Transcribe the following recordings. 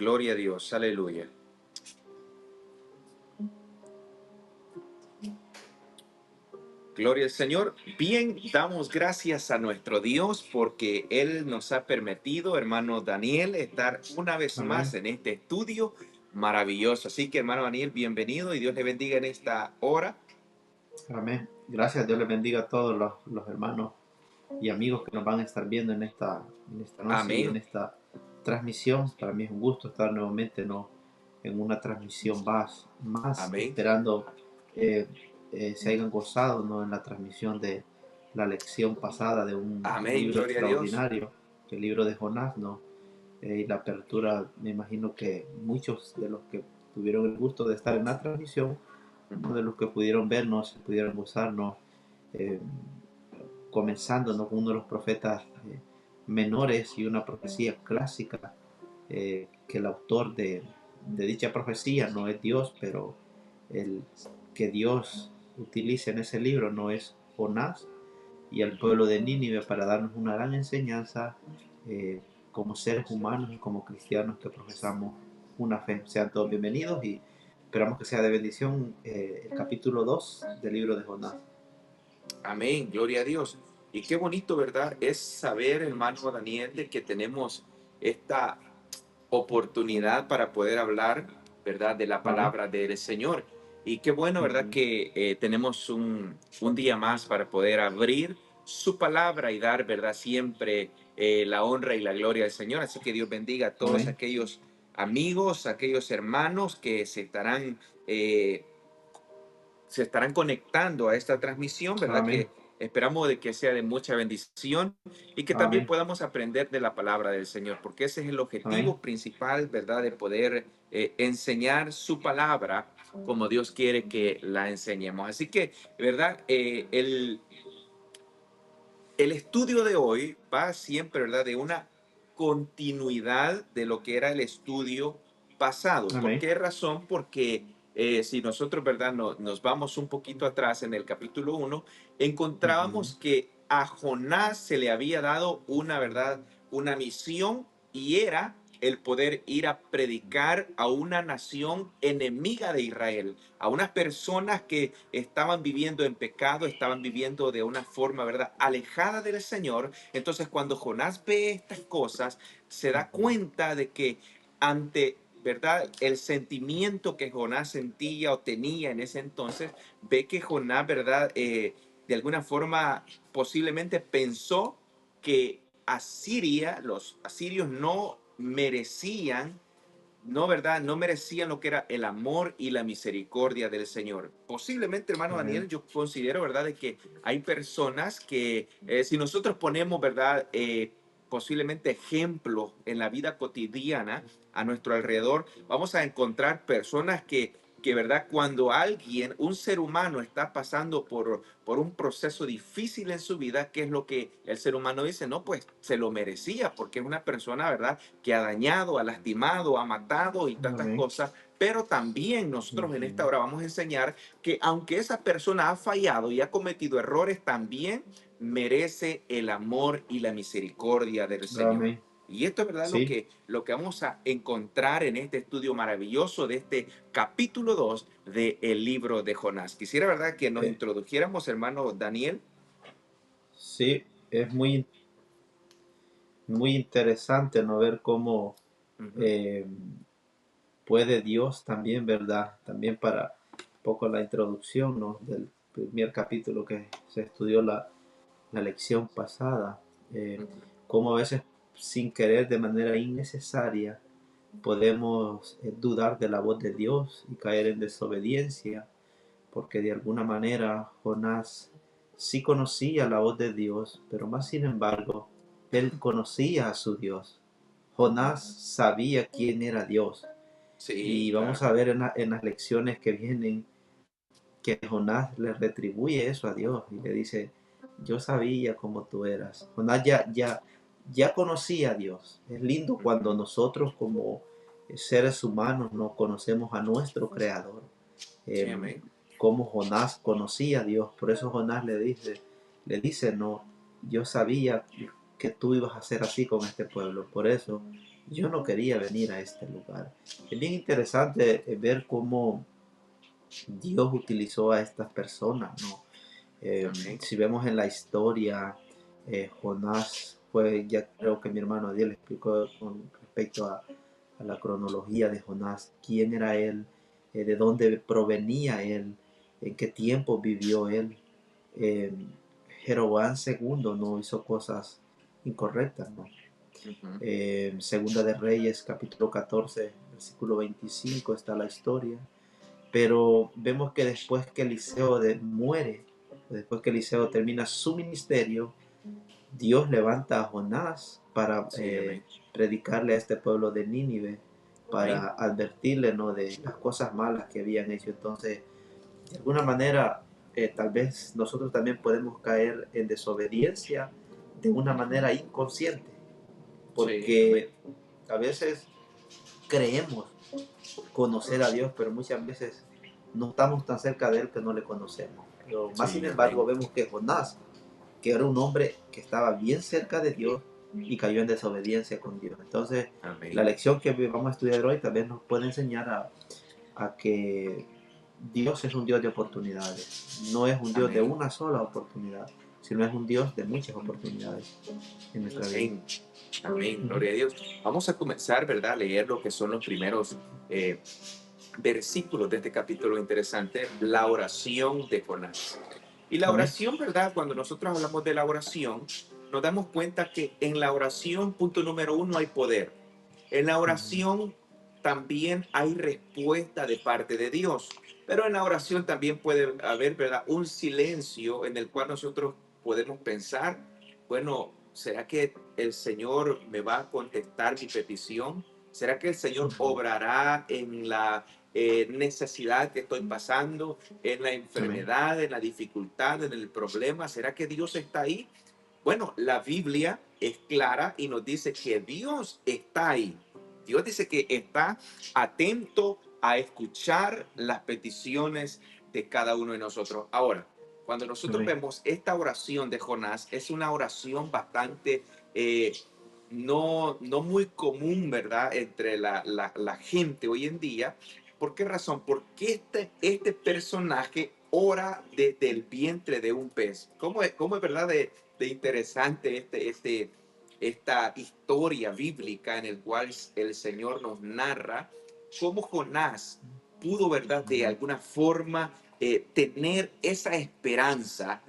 Gloria a Dios. Aleluya. Gloria al Señor. Bien, damos gracias a nuestro Dios porque Él nos ha permitido, hermano Daniel, estar una vez más Amén. en este estudio maravilloso. Así que, hermano Daniel, bienvenido y Dios le bendiga en esta hora. Amén. Gracias. Dios les bendiga a todos los hermanos y amigos que nos van a estar viendo en esta noche y en Amén. esta transmisión. Para mí es un gusto estar nuevamente, ¿no?, en una transmisión más Amén. esperando se hayan gozado, ¿no?, en la transmisión de la lección pasada de un Amén. libro Gloria a Dios. extraordinario, el libro de Jonás, ¿no? Y la apertura, me imagino que muchos de los que tuvieron el gusto de estar en la transmisión, de los que pudieron vernos, se pudieron gozarnos, eh, comenzando, ¿no?, con uno de los profetas menores y una profecía clásica, que el autor de dicha profecía no es Dios, pero el que Dios utiliza en ese libro no es Jonás y al pueblo de Nínive para darnos una gran enseñanza, como seres humanos y como cristianos que profesamos una fe. Sean todos bienvenidos y esperamos que sea de bendición el capítulo 2 del libro de Jonás. Amén. Gloria a Dios. Y qué bonito, ¿verdad? Es saber, hermano Daniel, de que tenemos esta oportunidad para poder hablar, ¿verdad?, de la Amén. palabra del Señor. Y qué bueno, ¿verdad?, que tenemos un día más para poder abrir su palabra y dar, ¿verdad?, siempre la honra y la gloria al Señor. Así que Dios bendiga a todos Amén. aquellos amigos, aquellos hermanos que eh, se estarán conectando a esta transmisión, ¿verdad? Amén. Que esperamos de que sea de mucha bendición y que también Amén. podamos aprender de la palabra del Señor, porque ese es el Amén. objetivo principal, ¿verdad? De poder enseñar su palabra como Dios quiere que la enseñemos. Así que, ¿verdad? El estudio de hoy va siempre, ¿verdad?, de una continuidad de lo que era el estudio pasado. ¿Por Amén. qué razón? Porque si nosotros, ¿verdad?, nos vamos un poquito atrás en el capítulo 1, encontrábamos que a Jonás se le había dado una, ¿verdad?, una misión y era el poder ir a predicar a una nación enemiga de Israel, a unas personas que estaban viviendo en pecado, estaban viviendo de una forma, ¿verdad?, alejada del Señor. Entonces, cuando Jonás ve estas cosas, se da cuenta de que ante, ¿verdad?, el sentimiento que Jonás sentía o tenía en ese entonces, ve que Jonás, ¿verdad?, de alguna forma posiblemente pensó que Asiria, los asirios no merecían, no, ¿verdad? No merecían lo que era el amor y la misericordia del Señor. Posiblemente, hermano Amén. Daniel, yo considero, ¿verdad?, de que hay personas que, si nosotros ponemos, ¿verdad?, posiblemente ejemplos en la vida cotidiana a nuestro alrededor, vamos a encontrar personas que, ¿verdad?, cuando alguien, un ser humano está pasando por un proceso difícil en su vida, ¿qué es lo que el ser humano dice? No, pues se lo merecía porque es una persona, ¿verdad?, que ha dañado, ha lastimado, ha matado y tantas Amén. cosas. Pero también nosotros en esta hora vamos a enseñar que aunque esa persona ha fallado y ha cometido errores, también merece el amor y la misericordia del Señor. Amén. Y esto es, ¿verdad?, Sí, lo que vamos a encontrar en este estudio maravilloso de este capítulo 2 del libro de Jonás. Quisiera, ¿verdad?, que nos eh, introdujéramos, hermano Daniel. sí, es muy interesante no ver cómo Ujú. eh, puede Dios también, ¿verdad? También para un poco la introducción, ¿no?, del primer capítulo que se estudió la lección pasada, cómo a veces sin querer, de manera innecesaria, podemos dudar de la voz de Dios y caer en desobediencia, porque de alguna manera Jonás sí conocía la voz de Dios, pero más sin embargo, él conocía a su Dios. Jonás sabía quién era Dios. Sí, Y vamos claro. a ver en las lecciones que vienen que Jonás le retribuye eso a Dios y le dice, yo sabía cómo tú eras. Jonás ya conocía a Dios. Es lindo cuando Ujú. nosotros como seres humanos no conocemos a nuestro Creador. Sí, Eh, amén. como Jonás conocía a Dios. Por eso Jonás le dice, no, yo sabía que tú ibas a ser así con este pueblo. Por eso yo no quería venir a este lugar. Es bien interesante ver cómo Dios utilizó a estas personas, ¿no? Amén. Si vemos en la historia, Jonás fue, ya creo que mi hermano Dios le explicó con respecto a la cronología de Jonás, quién era él, de dónde provenía él, en qué tiempo vivió él. Eh, Jeroboam II no hizo cosas incorrectas, ¿no? Ujú. Segunda de Reyes, capítulo 14, versículo 25 está la historia. Pero vemos que después que muere, después que Eliseo termina su ministerio, Dios levanta a Jonás para Sí, amén. predicarle a este pueblo de Nínive, Amén. para advertirle, ¿no?, de las cosas malas que habían hecho. Entonces, de alguna manera, tal vez nosotros también podemos caer en desobediencia de una manera inconsciente, Sí, amén. porque a veces creemos conocer a Dios, pero muchas veces no estamos tan cerca de Él que no le conocemos. Pero más sin Sí, embargo, amén. vemos que Jonás, que era un hombre que estaba bien cerca de Dios y cayó en desobediencia con Dios. Entonces, la Amén. lección que vamos a estudiar hoy también nos puede enseñar a que Dios es un Dios de oportunidades. No es un Dios de Amén. una sola oportunidad, sino es un Dios de muchas oportunidades en nuestra vida. Amén. Amén. Ujú. Gloria a Dios. Vamos a comenzar, ¿verdad? A leer lo que son los primeros eh, versículos de este capítulo interesante, la oración de Jonás. Y la Amén. oración, ¿verdad? Cuando nosotros hablamos de la oración, nos damos cuenta que en la oración, punto número uno, hay poder. En la Ujú. oración también hay respuesta de parte de Dios. Pero en la oración también puede haber, ¿verdad?, un silencio en el cual nosotros podemos pensar, bueno, ¿será que el Señor me va a contestar mi petición? ¿Será que el Señor Ujú. obrará en la necesidad que estoy pasando, en la Amén. enfermedad, en la dificultad, en el problema? ¿Será que Dios está ahí? Bueno, la Biblia es clara y nos dice que Dios está ahí. Dios dice que está atento a escuchar las peticiones de cada uno de nosotros. Ahora, cuando nosotros Amén. vemos esta oración de Jonás, es una oración bastante eh, no muy común, ¿verdad?, entre la gente hoy en día. ¿Por qué razón? Porque este personaje ora desde el vientre de un pez. ¿Cómo es verdad de interesante esta historia bíblica en el cual el Señor nos narra cómo Jonás pudo, ¿verdad?, de Ujú. alguna forma tener esa esperanza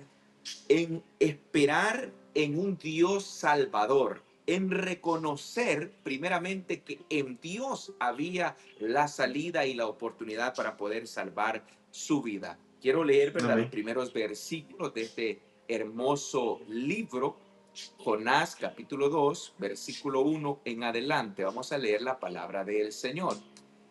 en esperar en un Dios salvador, en reconocer primeramente que en Dios había la salida y la oportunidad para poder salvar su vida. Quiero leer, ¿verdad?, los Amén. primeros versículos de este hermoso libro, Jonás capítulo 2 versículo 1 en adelante. Vamos a leer la palabra del Señor.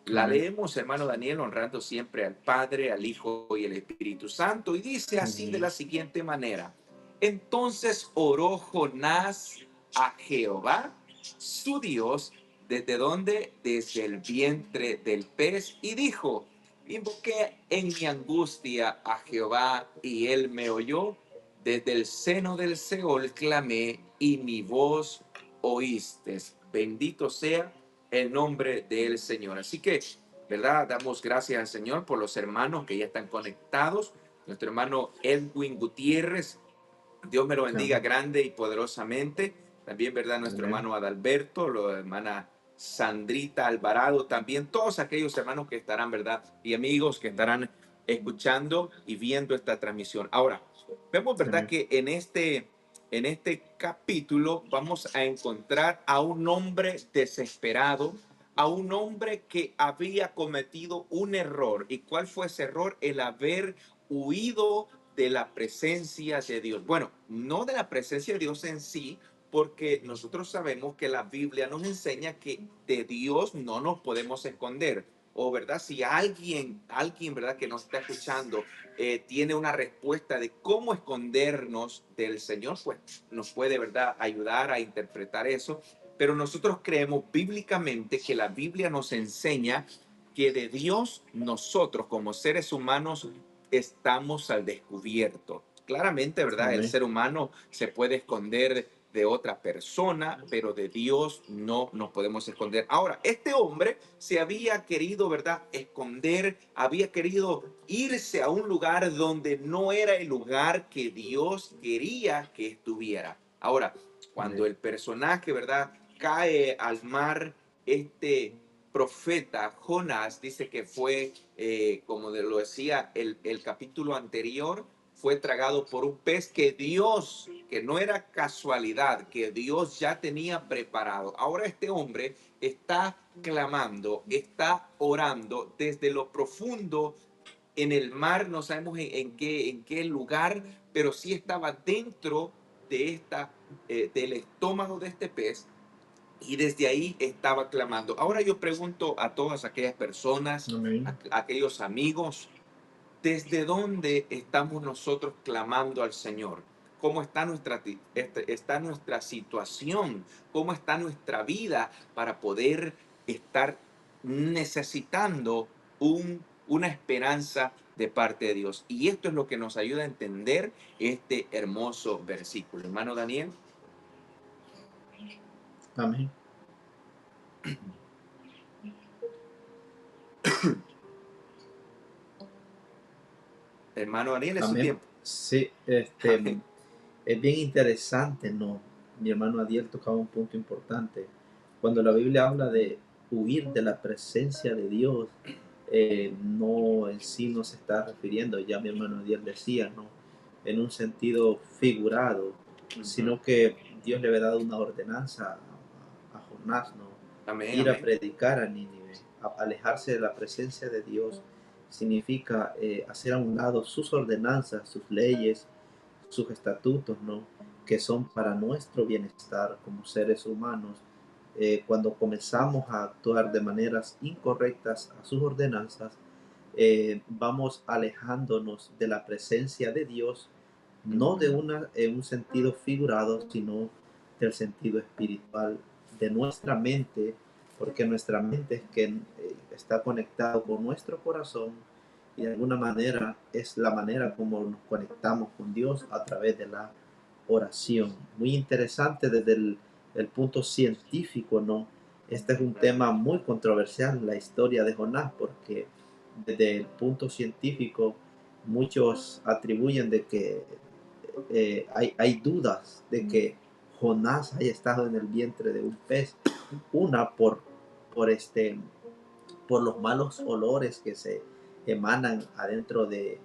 La Amén. leemos, hermano Daniel, honrando siempre al Padre, al Hijo y al Espíritu Santo. Y dice así de Ujú. la siguiente manera. Entonces oró Jonás a Jehová, su Dios, ¿desde dónde? Desde el vientre del pez, y dijo, invoqué en mi angustia a Jehová, y él me oyó. Desde el seno del Seol clamé, y mi voz oíste. Bendito sea el nombre del Señor. Así que, ¿verdad? Damos gracias al Señor por los hermanos que ya están conectados. Nuestro hermano Edwin Gutiérrez, Dios me lo bendiga Amén. grande y poderosamente. También, ¿verdad? Nuestro Amén. hermano Adalberto, la hermana Sandrita Alvarado, también todos aquellos hermanos que estarán, ¿verdad? Y amigos que estarán escuchando y viendo esta transmisión. Ahora, vemos, ¿verdad?, Amén. que en este capítulo vamos a encontrar a un hombre desesperado, a un hombre que había cometido un error. ¿Y cuál fue ese error? El haber huido de la presencia de Dios. Bueno, no de la presencia de Dios en sí, porque nosotros sabemos que la Biblia nos enseña que de Dios no nos podemos esconder. O, ¿verdad? Si alguien, ¿verdad?, que nos está escuchando tiene una respuesta de cómo escondernos del Señor, pues nos puede, ¿verdad?, ayudar a interpretar eso. Pero nosotros creemos bíblicamente que la Biblia nos enseña que de Dios nosotros como seres humanos estamos al descubierto. Claramente, ¿verdad? El Amén. ser humano se puede esconder de otra persona, pero de Dios no nos podemos esconder. Ahora, este hombre se había querido, ¿verdad?, esconder, había querido irse a un lugar donde no era el lugar que Dios quería que estuviera. Ahora, cuando el personaje, ¿verdad?, cae al mar, este profeta Jonás dice que fue, como lo decía el capítulo anterior, fue tragado por un pez que Dios, que no era casualidad, que Dios ya tenía preparado. Ahora este hombre está clamando, está orando desde lo profundo en el mar, no sabemos en qué lugar, pero sí estaba dentro de del estómago de este pez, y desde ahí estaba clamando. Ahora yo pregunto a todas aquellas personas, Amén. a aquellos amigos, ¿desde dónde estamos nosotros clamando al Señor? ¿Cómo está está nuestra situación? ¿Cómo está nuestra vida para poder estar necesitando una esperanza de parte de Dios? Y esto es lo que nos ayuda a entender este hermoso versículo. Hermano Daniel. Amén. Hermano Daniel, es su Amén. tiempo. Sí, Amén. es bien interesante, ¿no? Mi hermano Adiel tocaba un punto importante. Cuando la Biblia habla de huir de la presencia de Dios, no en sí no se está refiriendo, ya mi hermano Adiel decía, ¿no? En un sentido figurado, Ujú. sino que Dios le había dado una ordenanza a Jonás, ¿no? Amén, Ir a amén. predicar a Nínive, alejarse de la presencia de Dios significa hacer a un lado sus ordenanzas, sus leyes, sus estatutos, ¿no? Que son para nuestro bienestar como seres humanos. Cuando comenzamos a actuar de maneras incorrectas a sus ordenanzas, vamos alejándonos de la presencia de Dios, no de un sentido figurado, sino del sentido espiritual de nuestra mente, porque nuestra mente es que está conectado con nuestro corazón y de alguna manera es la manera como nos conectamos con Dios a través de la oración. Muy interesante desde el punto científico, ¿no? Este es un tema muy controversial, la historia de Jonás, porque desde el punto científico muchos atribuyen de que hay dudas de que Jonás haya estado en el vientre de un pez. Una por, este, por los malos olores que se emanan adentro del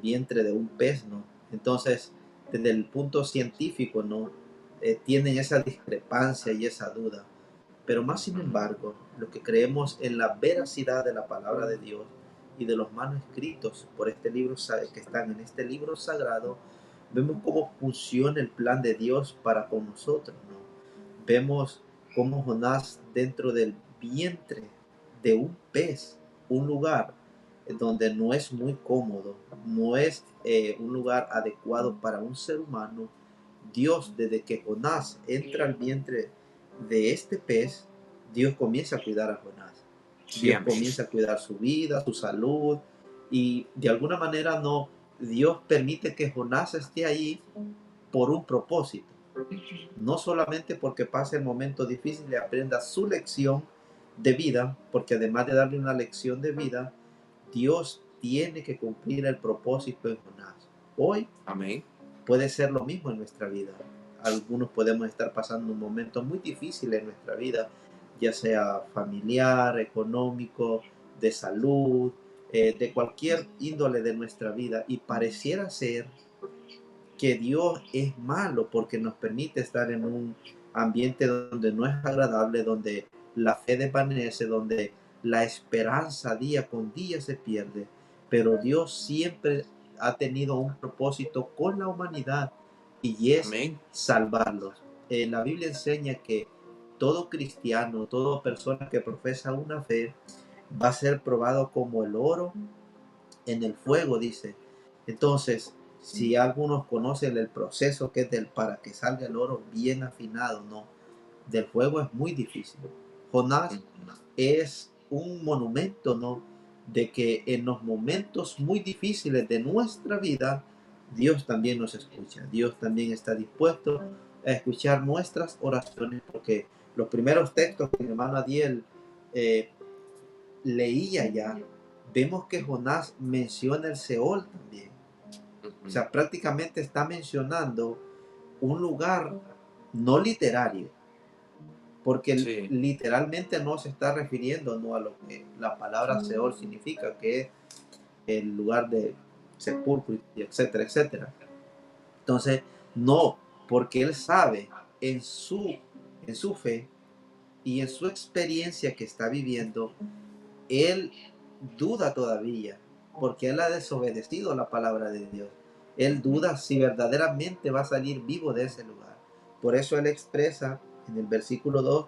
vientre de un pez, ¿no? Entonces, desde el punto científico, ¿no? Tienen esa discrepancia y esa duda. Pero más sin embargo, los que creemos en la veracidad de la palabra de Dios y de los manuscritos por este libro que están en este libro sagrado, vemos cómo funciona el plan de Dios para con nosotros, ¿no? Vemos cómo Jonás dentro del vientre de un pez, un lugar donde no es muy cómodo, no es un lugar adecuado para un ser humano. Dios, desde que Jonás entra al vientre de este pez, Dios comienza a cuidar a Jonás. Sí, Dios amén. comienza a cuidar su vida, su salud, y de alguna manera no, Dios permite que Jonás esté ahí por un propósito. No solamente porque pase el momento difícil y aprenda su lección de vida, porque además de darle una lección de vida, Dios tiene que cumplir el propósito en Jonás. Hoy Amén. puede ser lo mismo en nuestra vida. Algunos podemos estar pasando un momento muy difícil en nuestra vida, ya sea familiar, económico, de salud, de cualquier índole de nuestra vida, y pareciera ser que Dios es malo porque nos permite estar en un ambiente donde no es agradable, donde la fe desvanece, donde la esperanza día con día se pierde. Pero Dios siempre ha tenido un propósito con la humanidad y es Amén. salvarlos. La Biblia enseña que todo cristiano, toda persona que profesa una fe va a ser probado como el oro en el fuego, dice. Entonces, si algunos conocen el proceso que es para que salga el oro bien afinado, no, del fuego es muy difícil. Jonás es un monumento, ¿no? De que en los momentos muy difíciles de nuestra vida, Dios también nos escucha. Dios también está dispuesto a escuchar nuestras oraciones, porque los primeros textos que mi hermano Adiel eh, leía ya, vemos que Jonás menciona el Seol también. O Ujú. sea, prácticamente está mencionando un lugar no literario, porque Sí, literalmente no se está refiriendo, ¿no?, a lo que la palabra Seol significa, que es el lugar de sepulcro, y etcétera, etcétera. Entonces, no, porque él sabe en su fe y en su experiencia que está viviendo, él duda todavía, porque él ha desobedecido la palabra de Dios. Él ujú, duda si verdaderamente va a salir vivo de ese lugar. Por eso él expresa en el versículo 2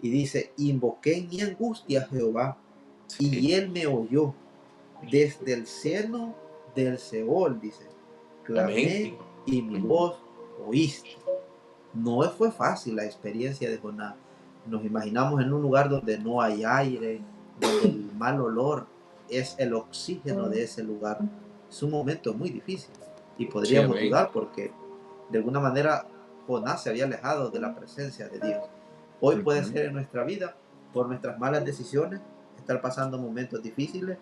y dice, invoqué en mi angustia a Jehová sí, y él me oyó desde el seno del Seol, dice, amén. clamé y mi Ujú. voz oíste. No fue fácil la experiencia de Jonás. Nos imaginamos en un lugar donde no hay aire, donde el mal olor es el oxígeno de ese lugar. Es un momento muy difícil. Y Sí, podríamos amén. dudar porque de alguna manera Jonás se había alejado de la presencia de Dios. Hoy puede Ujú, ser en nuestra vida, por nuestras malas decisiones, estar pasando momentos difíciles,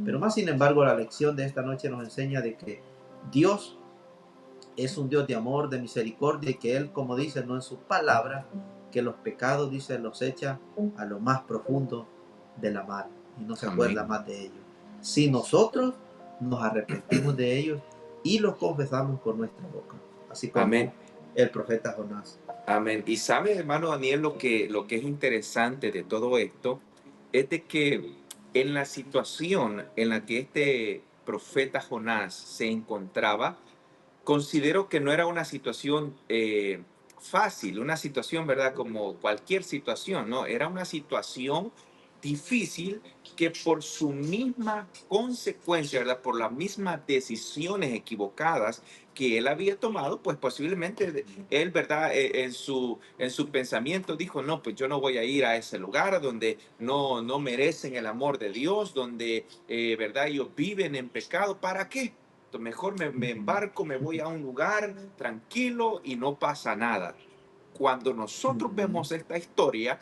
pero más sin embargo la lección de esta noche nos enseña de que Dios es un Dios de amor, de misericordia, y que Él, como dice, no en sus palabras, que los pecados, dice, los echa a lo más profundo de la mar y no se acuerda amén. más de ellos. Si nosotros nos arrepentimos de ellos y los confesamos con nuestra boca, así como Amén. el profeta Jonás. Amén. Y sabe, hermano Daniel, lo que es interesante de todo esto es de que en la situación en la que este profeta Jonás se encontraba, considero que no era una situación fácil, una situación, ¿verdad? Como cualquier situación, ¿no? Era una situación difícil que por su misma consecuencia, ¿verdad? Por las mismas decisiones equivocadas que él había tomado, pues posiblemente él, ¿verdad? En su pensamiento dijo, no, pues yo no voy a ir a ese lugar donde no merecen el amor de Dios, donde, ¿verdad? Ellos viven en pecado. ¿Para qué? Mejor me embarco, me voy a un lugar tranquilo y no pasa nada. Cuando nosotros vemos esta historia,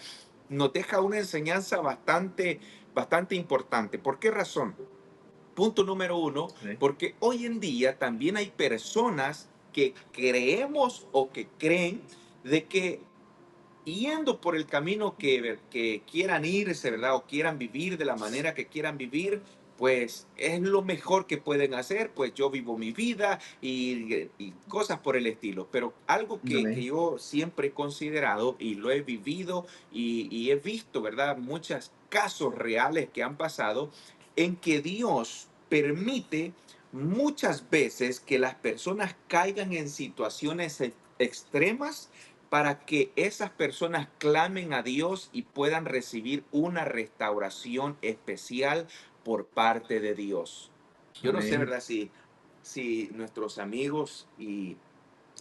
nos deja una enseñanza bastante importante. ¿Por qué razón? Punto número uno, Sí. porque hoy en día también hay personas que creemos o que creen de que yendo por el camino que quieran irse, ¿verdad? O quieran vivir de la manera que quieran vivir, pues es lo mejor que pueden hacer, pues yo vivo mi vida y cosas por el estilo. Pero algo que Amén. yo siempre he considerado y lo he vivido y he visto, ¿verdad? Muchos casos reales que han pasado en que Dios permite muchas veces que las personas caigan en situaciones extremas para que esas personas clamen a Dios y puedan recibir una restauración especial por parte de Dios. Yo no sé, Amén. ¿verdad? Si nuestros amigos y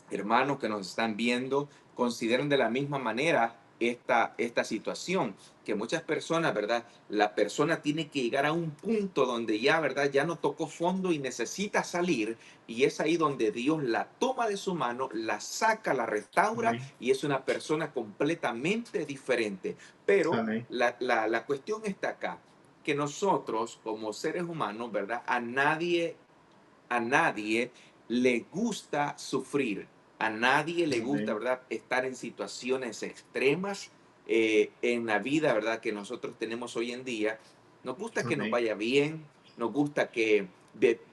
hermanos que nos están viendo consideran de la misma manera esta situación, que muchas personas, ¿verdad? La persona tiene que llegar a un punto donde ya, ¿verdad? Ya no tocó fondo y necesita salir, y es ahí donde Dios la toma de su mano, la saca, la restaura, Amén. y es una persona completamente diferente. Pero Amén. la cuestión está acá, que nosotros como seres humanos, ¿verdad? A nadie le gusta sufrir, a nadie le gusta, Amén. ¿verdad?, estar en situaciones extremas en la vida, ¿verdad?, que nosotros tenemos hoy en día. Nos gusta que nos Amén. vaya bien, nos gusta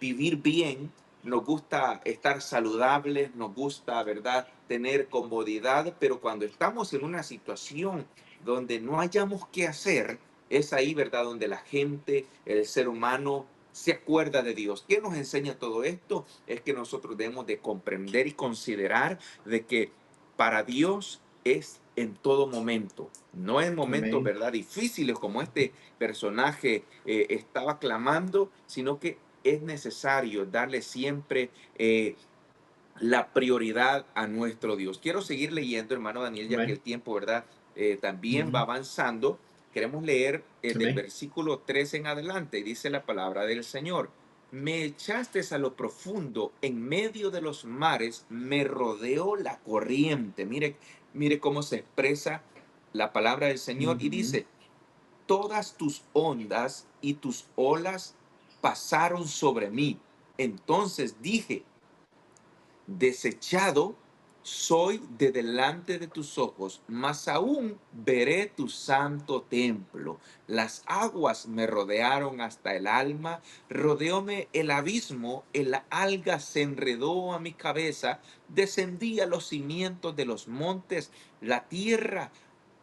vivir bien, nos gusta estar saludables, nos gusta, ¿verdad?, tener comodidad, pero cuando estamos en una situación donde no hayamos qué hacer, es ahí, ¿verdad?, donde la gente, el ser humano, se acuerda de Dios. ¿Qué nos enseña todo esto? Es que nosotros debemos de comprender y considerar de que para Dios es en todo momento, no en momentos, Amén. ¿verdad?, difíciles como este personaje estaba clamando, sino que es necesario darle siempre la prioridad a nuestro Dios. Quiero seguir leyendo, hermano Daniel, ya que Amén. el tiempo, ¿verdad? También va Ujú. avanzando. Queremos leer del Amén. versículo 3 en adelante, dice la palabra del Señor. Me echaste a lo profundo, en medio de los mares, me rodeó la corriente. Mire cómo se expresa la palabra del Señor y Ujú. dice, todas tus ondas y tus olas pasaron sobre mí. Entonces dije, desechado soy de delante de tus ojos, mas aún veré tu santo templo. Las aguas me rodearon hasta el alma, rodeóme el abismo, el alga se enredó a mi cabeza, descendí a los cimientos de los montes, la tierra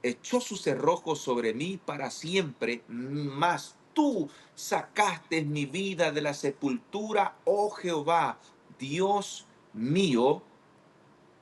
echó sus cerrojos sobre mí para siempre, mas tú sacaste mi vida de la sepultura, oh Jehová, Dios mío.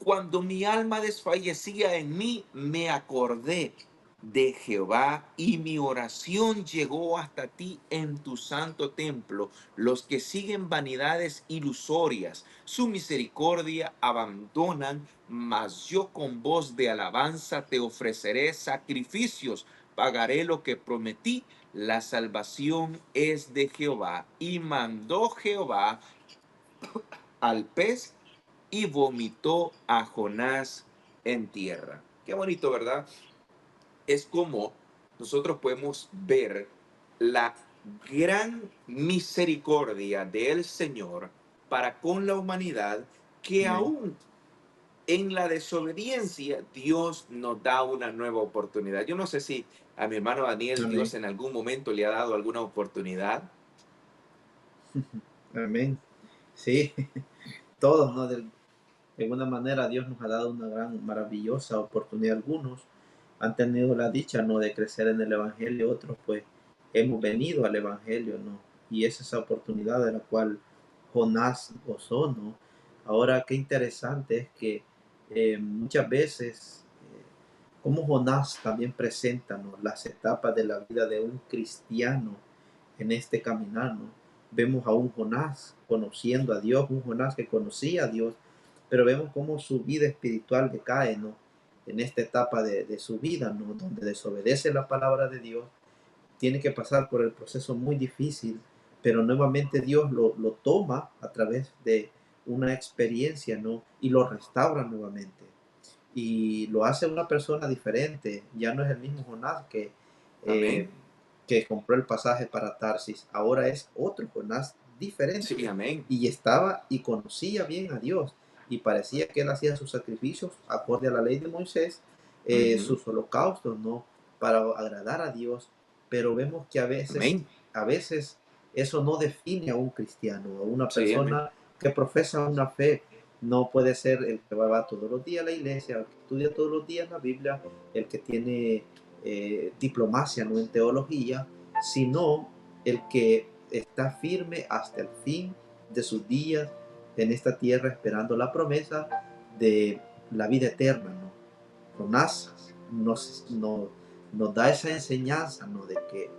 Cuando mi alma desfallecía en mí, me acordé de Jehová y mi oración llegó hasta ti en tu santo templo. Los que siguen vanidades ilusorias, su misericordia abandonan, mas yo con voz de alabanza te ofreceré sacrificios, pagaré lo que prometí. La salvación es de Jehová. Y mandó Jehová al pez y vomitó a Jonás en tierra. Qué bonito, ¿verdad? Es como nosotros podemos ver la gran misericordia del Señor para con la humanidad, que Amén. aún en la desobediencia Dios nos da una nueva oportunidad. Yo no sé si a mi hermano Daniel Amén. Dios en algún momento le ha dado alguna oportunidad. Amén. Sí, todos, ¿no? De alguna manera Dios nos ha dado una gran, maravillosa oportunidad. Algunos han tenido la dicha, ¿no? De crecer en el Evangelio, otros pues hemos venido al Evangelio, ¿no? Y es esa oportunidad de la cual Jonás gozó, ¿no? Ahora, qué interesante es que muchas veces, como Jonás también presenta, ¿no? Las etapas de la vida de un cristiano en este caminar, ¿no? Vemos a un Jonás conociendo a Dios, un Jonás que conocía a Dios, pero vemos cómo su vida espiritual decae, ¿no? En esta etapa de su vida, ¿no? Donde desobedece la palabra de Dios, tiene que pasar por el proceso muy difícil, pero nuevamente Dios lo toma a través de una experiencia, ¿no? Y lo restaura nuevamente. Y lo hace una persona diferente. Ya no es el mismo Jonás Amén. eh, que compró el pasaje para Tarsis. Ahora es otro Jonás Sí, diferente. amén. Y estaba y conocía bien a Dios. Y parecía que él hacía sus sacrificios acorde a la ley de Moisés, Ujú. sus holocaustos, ¿no? Para agradar a Dios. Pero vemos que Amén. a veces eso no define a un cristiano, a una Sí, amén. persona que profesa una fe. No puede ser el que va todos los días a la iglesia, el que estudia todos los días la Biblia, el que tiene diplomacia, no en teología, sino el que está firme hasta el fin de sus días en esta tierra esperando la promesa de la vida eterna, ¿no? Jonás nos da esa enseñanza, ¿no? De que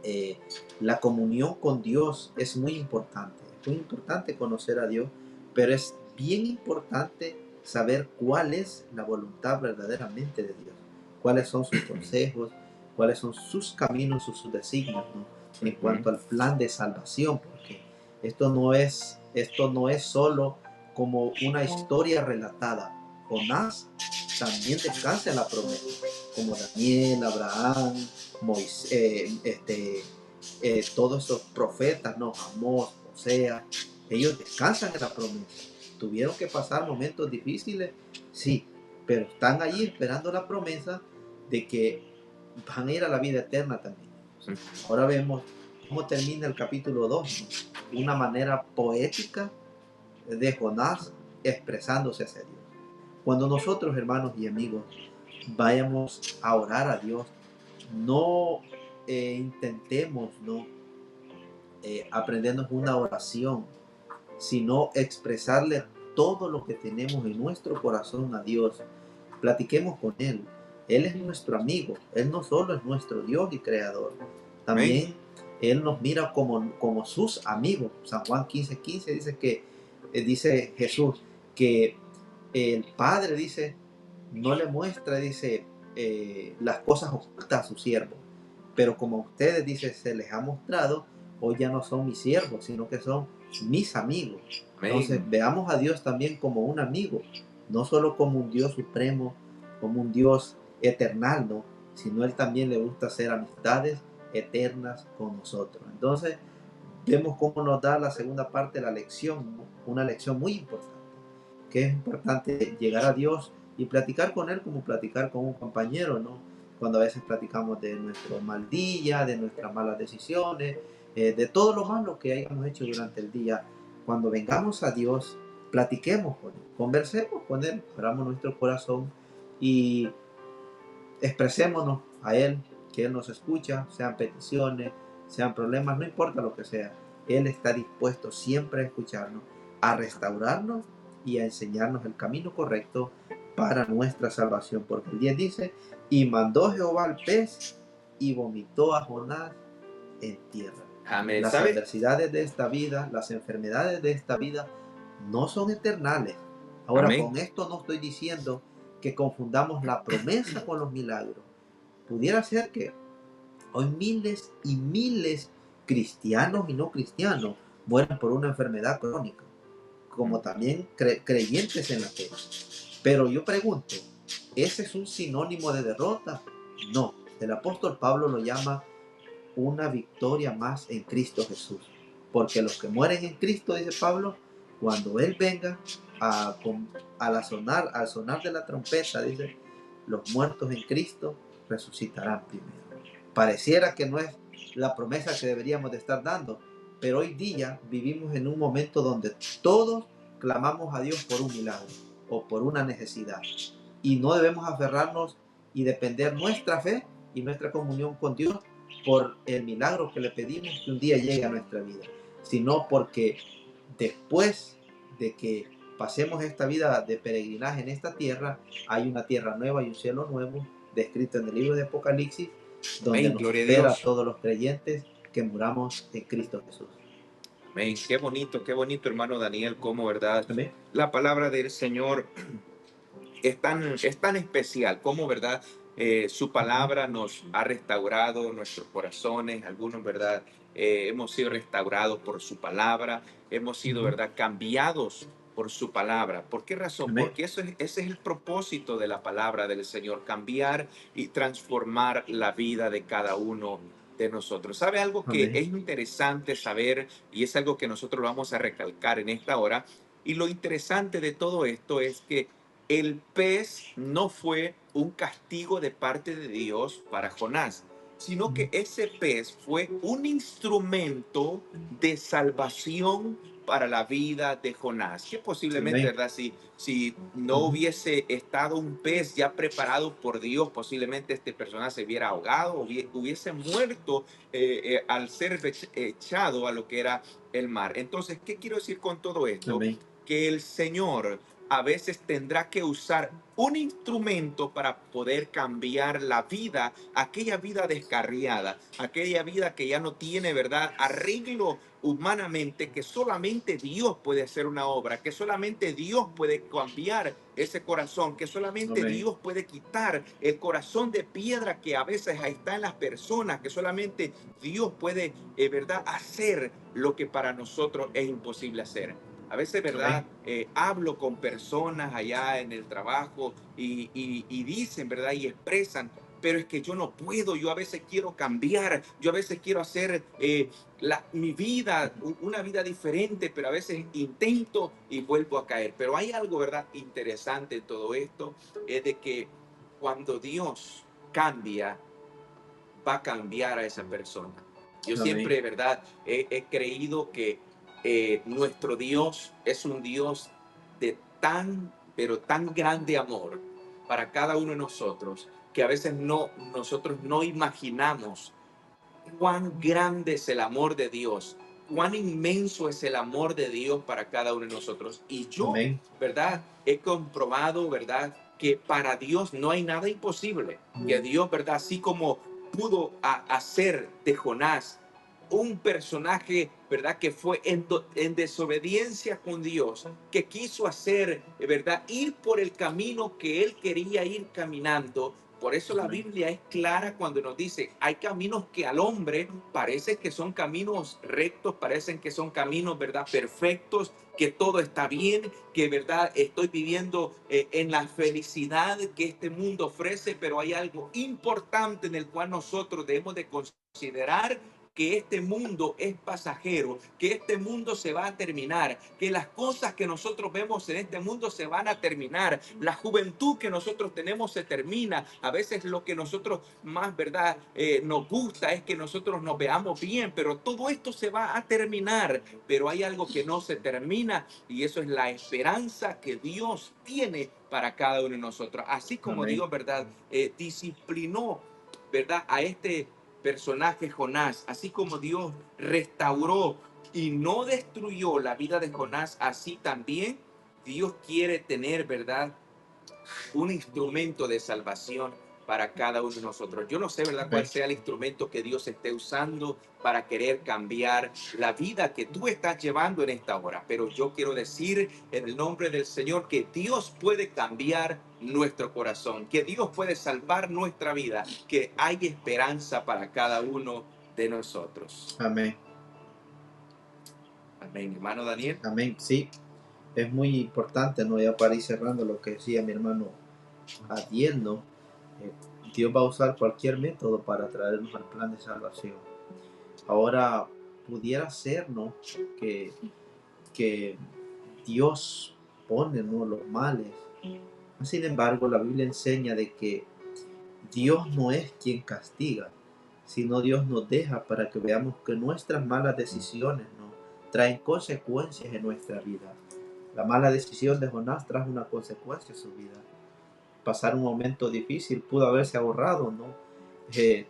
eh, la comunión con Dios es muy importante. Es muy importante conocer a Dios, pero es bien importante saber cuál es la voluntad verdaderamente de Dios, cuáles son sus consejos, cuáles son sus caminos, sus designios, ¿no? En Ujú. cuanto al plan de salvación, porque esto no es solo como una historia relatada. Jonás también descansa en la promesa, como Daniel, Abraham, Moisés, todos esos profetas, ¿no? Amós, Osea, ellos descansan en la promesa. Tuvieron que pasar momentos difíciles, sí, pero están ahí esperando la promesa de que van a ir a la vida eterna también. Ahora vemos cómo termina el capítulo 2, ¿no? Una manera poética de Jonás expresándose hacia Dios. Cuando nosotros, hermanos y amigos, vayamos a orar a Dios, no intentemos, ¿no? Aprendernos una oración, sino expresarle todo lo que tenemos en nuestro corazón a Dios. Platiquemos con Él. Él es nuestro amigo. Él no solo es nuestro Dios y Creador, Amén. también Él nos mira como sus amigos. San Juan 15:15 dice que, dice Jesús, que el Padre, dice, no le muestra, dice, las cosas ocultas a su siervo, pero como a ustedes, dice, se les ha mostrado hoy ya no son mis siervos, sino que son mis amigos. Entonces Amén. veamos a Dios también como un amigo, no solo como un Dios supremo, como un Dios eternal, ¿no? Sino Él también le gusta hacer amistades eternas con nosotros. Entonces vemos cómo nos da la segunda parte de la lección, ¿no? Una lección muy importante, que es importante llegar a Dios y platicar con Él como platicar con un compañero, ¿no? Cuando a veces platicamos de nuestro mal día, de nuestras malas decisiones, de todo lo malo que hayamos hecho durante el día, cuando vengamos a Dios, platiquemos con Él, conversemos con Él, abramos nuestro corazón y expresémonos a Él, que Él nos escucha, sean peticiones, sean problemas, no importa lo que sea. Él está dispuesto siempre a escucharnos, a restaurarnos y a enseñarnos el camino correcto para nuestra salvación. Porque el 10 dice, y mandó Jehová al pez y vomitó a Jonás en tierra. Amén. Las ¿Sabe? adversidades de esta vida, las enfermedades de esta vida no son eternales. Ahora, Amén. con esto no estoy diciendo que confundamos la promesa con los milagros. Pudiera ser que hoy miles y miles cristianos y no cristianos mueran por una enfermedad crónica, como también creyentes en la fe. Pero yo pregunto, ¿ese es un sinónimo de derrota? No, el apóstol Pablo lo llama una victoria más en Cristo Jesús. Porque los que mueren en Cristo, dice Pablo, cuando Él venga al sonar de la trompeta, dice, los muertos en Cristo resucitarán primero. Pareciera que no es la promesa que deberíamos de estar dando, pero hoy día vivimos en un momento donde todos clamamos a Dios por un milagro o por una necesidad. Y no debemos aferrarnos y depender nuestra fe y nuestra comunión con Dios por el milagro que le pedimos que un día llegue a nuestra vida, sino porque después de que pasemos esta vida de peregrinaje en esta tierra, hay una tierra nueva y un cielo nuevo, descrito en el libro de Apocalipsis, donde Amén. nos Gloria a espera a Dios. todos los creyentes que muramos en Cristo Jesús. Amén. Qué bonito, hermano Daniel, cómo, ¿verdad? Amén. La palabra del Señor es tan especial, como, ¿verdad? Su palabra nos ha restaurado nuestros corazones, algunos, ¿verdad? Hemos sido restaurados por su palabra, hemos sido, Ujú. ¿verdad? Cambiados por su palabra. ¿Por qué razón? Amén. Porque ese es el propósito de la palabra del Señor, cambiar y transformar la vida de cada uno de nosotros. ¿Sabe algo que Amén. es interesante saber y es algo que nosotros vamos a recalcar en esta hora? Y lo interesante de todo esto es que el pez no fue un castigo de parte de Dios para Jonás, sino Ujú. que ese pez fue un instrumento de salvación para la vida de Jonás. Que posiblemente, Amén. ¿verdad? Si no Ujú. hubiese estado un pez ya preparado por Dios, posiblemente este personaje se hubiera ahogado, hubiese muerto al ser echado a lo que era el mar. Entonces, ¿qué quiero decir con todo esto? Amén. Que el Señor a veces tendrá que usar un instrumento para poder cambiar la vida, aquella vida descarriada, aquella vida que ya no tiene, ¿verdad?, arreglo humanamente, que solamente Dios puede hacer una obra, que solamente Dios puede cambiar ese corazón, que solamente Amén. Dios puede quitar el corazón de piedra que a veces está en las personas, que solamente Dios puede, ¿verdad?, hacer lo que para nosotros es imposible hacer. A veces, ¿verdad? Amén. Hablo con personas allá en el trabajo y dicen, ¿verdad? Y expresan, pero es que yo no puedo, yo a veces quiero cambiar, yo a veces quiero hacer mi vida, una vida diferente, pero a veces intento y vuelvo a caer. Pero hay algo, ¿verdad? Interesante en todo esto, es de que cuando Dios cambia, va a cambiar a esa persona. Yo Amén. siempre, ¿verdad? He creído que nuestro Dios es un Dios de tan, pero tan grande amor para cada uno de nosotros, que a veces nosotros no imaginamos cuán grande es el amor de Dios, cuán inmenso es el amor de Dios para cada uno de nosotros. Y yo, Amén. ¿verdad? He comprobado, ¿verdad? Que para Dios no hay nada imposible. Que Dios, ¿verdad? Así como pudo hacer de Jonás un personaje, ¿verdad? Que fue en desobediencia con Dios, que quiso hacer, ¿verdad? Ir por el camino que él quería ir caminando, Por eso la Biblia es clara cuando nos dice, hay caminos que al hombre parece que son caminos rectos, parecen que son caminos, ¿verdad? Perfectos, que todo está bien, que, ¿verdad? Estoy viviendo en la felicidad que este mundo ofrece, pero hay algo importante en el cual nosotros debemos de considerar, que este mundo es pasajero, que este mundo se va a terminar, que las cosas que nosotros vemos en este mundo se van a terminar, la juventud que nosotros tenemos se termina. A veces lo que nosotros más, ¿verdad? Nos gusta es que nosotros nos veamos bien, pero todo esto se va a terminar. Pero hay algo que no se termina, y eso es la esperanza que Dios tiene para cada uno de nosotros. Así como Amén. Dios, ¿verdad? Disciplinó, ¿verdad? A este personaje Jonás, así como Dios restauró y no destruyó la vida de Jonás, así también Dios quiere tener, ¿verdad? Un instrumento de salvación para cada uno de nosotros. Yo no sé, ¿verdad?, cuál Amén. sea el instrumento que Dios esté usando para querer cambiar la vida que tú estás llevando en esta hora, pero yo quiero decir en el nombre del Señor que Dios puede cambiar nuestro corazón, que Dios puede salvar nuestra vida, que hay esperanza para cada uno de nosotros. Amén. Amén, hermano Daniel. Amén. Sí, es muy importante, ¿no? Ya para ir cerrando lo que decía mi hermano Adiel, ¿no? Eh, Dios va a usar cualquier método para traernos al plan de salvación. Ahora, pudiera ser, ¿no? Que Dios pone, ¿no?, los males. Sin embargo, la Biblia enseña de que Dios no es quien castiga, sino Dios nos deja para que veamos que nuestras malas decisiones, ¿no?, traen consecuencias en nuestra vida. La mala decisión de Jonás trajo una consecuencia en su vida. Pasar un momento difícil pudo haberse ahorrado, ¿no?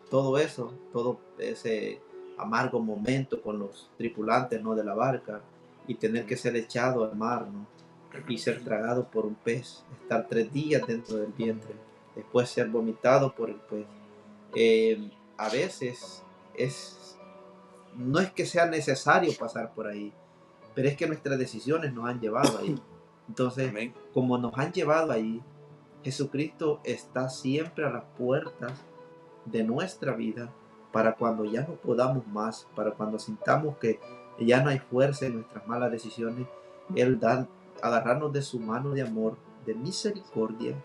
Todo eso, todo ese amargo momento con los tripulantes, ¿no?, de la barca, y tener que ser echado al mar, ¿no?, y ser tragado por un pez, estar 3 días dentro del vientre, después ser vomitado por el pez. A veces es, no es que sea necesario pasar por ahí, pero es que nuestras decisiones nos han llevado ahí. Entonces, Amén. como nos han llevado ahí, Jesucristo está siempre a las puertas de nuestra vida para cuando ya no podamos más, para cuando sintamos que ya no hay fuerza en nuestras malas decisiones. Él da agarrarnos de su mano de amor, de misericordia,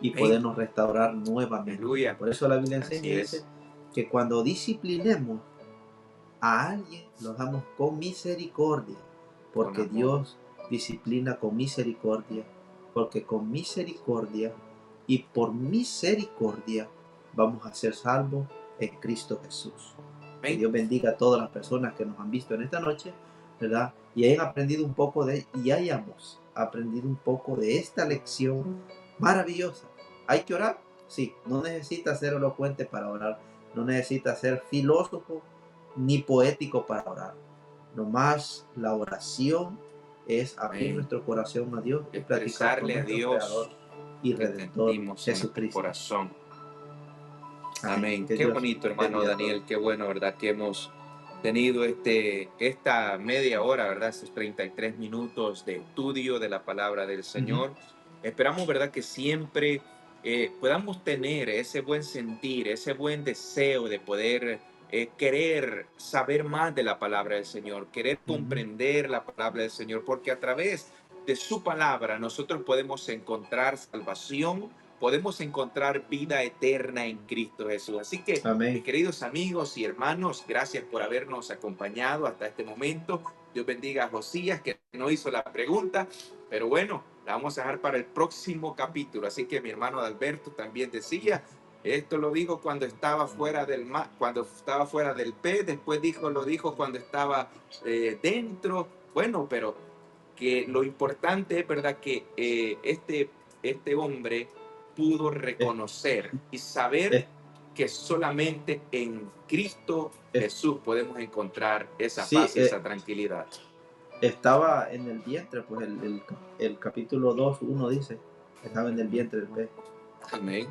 y Amén. podernos restaurar nuevamente. Aleluya. Por eso la Biblia Así enseña y dice es. que cuando disciplinemos a alguien, lo damos con misericordia, Con porque amor. Dios disciplina con misericordia, porque con misericordia y por misericordia vamos a ser salvos en Cristo Jesús. Que Amén. Dios bendiga a todas las personas que nos han visto en esta noche, ¿verdad? Y hayan aprendido un poco y hayamos aprendido un poco de esta lección maravillosa. ¿Hay que orar? Sí, no necesita ser elocuente para orar, no necesita ser filósofo ni poético para orar. Nomás la oración es abrir Amén. nuestro corazón a Dios y platicar con Expresarle a nuestro Creador Dios y que Redentor sentimos en nuestro Jesucristo. corazón. Amén. Amén. Que Qué Dios bonito, hermano bendiga a todos. Daniel. Qué bueno, ¿verdad? Que hemos tenido esta media hora, ¿verdad? Estos 33 minutos de estudio de la palabra del Ujú. Señor. Esperamos, ¿verdad?, que siempre podamos tener ese buen sentir, ese buen deseo de poder querer saber más de la palabra del Señor, querer Ujú. comprender la palabra del Señor, porque a través de su palabra nosotros podemos encontrar salvación, podemos encontrar vida eterna en Cristo Jesús. Así que, mis Amén. queridos amigos y hermanos, gracias por habernos acompañado hasta este momento. Dios bendiga a Josías, que no hizo la pregunta, pero bueno, la vamos a dejar para el próximo capítulo. Así que mi hermano Alberto también decía, esto lo dijo cuando estaba fuera del mar, cuando estaba fuera del pez, después lo dijo cuando estaba dentro. Bueno, pero que lo importante es, ¿verdad?, que este hombre pudo Es- reconocer y saber es- que solamente en Cristo es- Jesús podemos encontrar esa sí, paz y esa tranquilidad. estaba en el vientre, pues el capítulo 2:1 dice, estaba en el vientre del pez. Amén.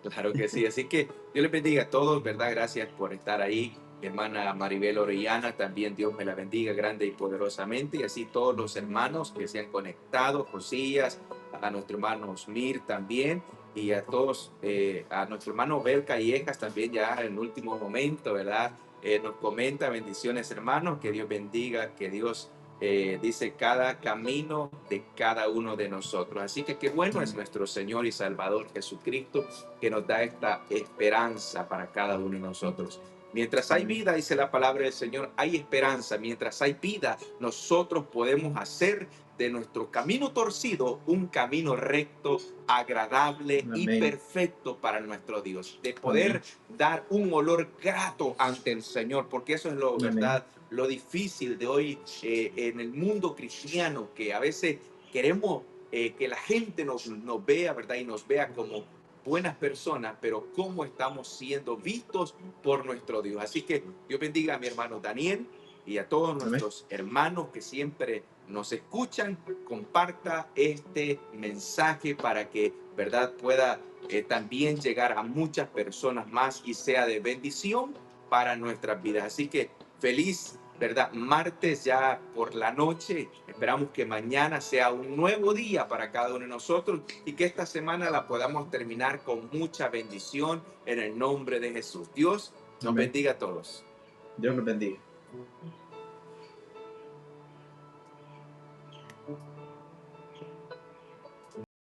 Claro que sí. Así que Dios les bendiga a todos, ¿verdad? Gracias por estar ahí. Mi hermana Maribel Orellana, también Dios me la bendiga grande y poderosamente. Y así todos los hermanos que se han conectado, Josías, a nuestro hermano Osmir también. y a todos, a nuestro hermano Bel Callejas también ya en el último momento, ¿verdad? Nos comenta bendiciones hermanos, que Dios bendiga, que Dios dice cada camino de cada uno de nosotros. Así que qué bueno es Amén. nuestro Señor y Salvador Jesucristo que nos da esta esperanza para cada uno de nosotros. Mientras hay Amén. vida, dice la palabra del Señor, hay esperanza. Mientras hay vida, nosotros podemos hacer de nuestro camino torcido un camino recto, agradable y Amén. perfecto para nuestro Dios. De poder Amén. dar un olor grato ante el Señor, porque eso es lo Amén. verdad, lo difícil de hoy en el mundo cristiano, que a veces queremos que la gente nos vea, ¿verdad? Y nos vea como buenas personas, pero cómo estamos siendo vistos por nuestro Dios. Así que Dios bendiga a mi hermano Daniel y a todos Amén. nuestros hermanos que siempre nos escuchan. Comparta este mensaje para que, ¿verdad?, pueda también llegar a muchas personas más y sea de bendición para nuestras vidas. Así que feliz, ¿verdad? Martes ya por la noche. Esperamos que mañana sea un nuevo día para cada uno de nosotros y que esta semana la podamos terminar con mucha bendición en el nombre de Jesús. Dios nos Amén. bendiga a todos. Dios los bendiga.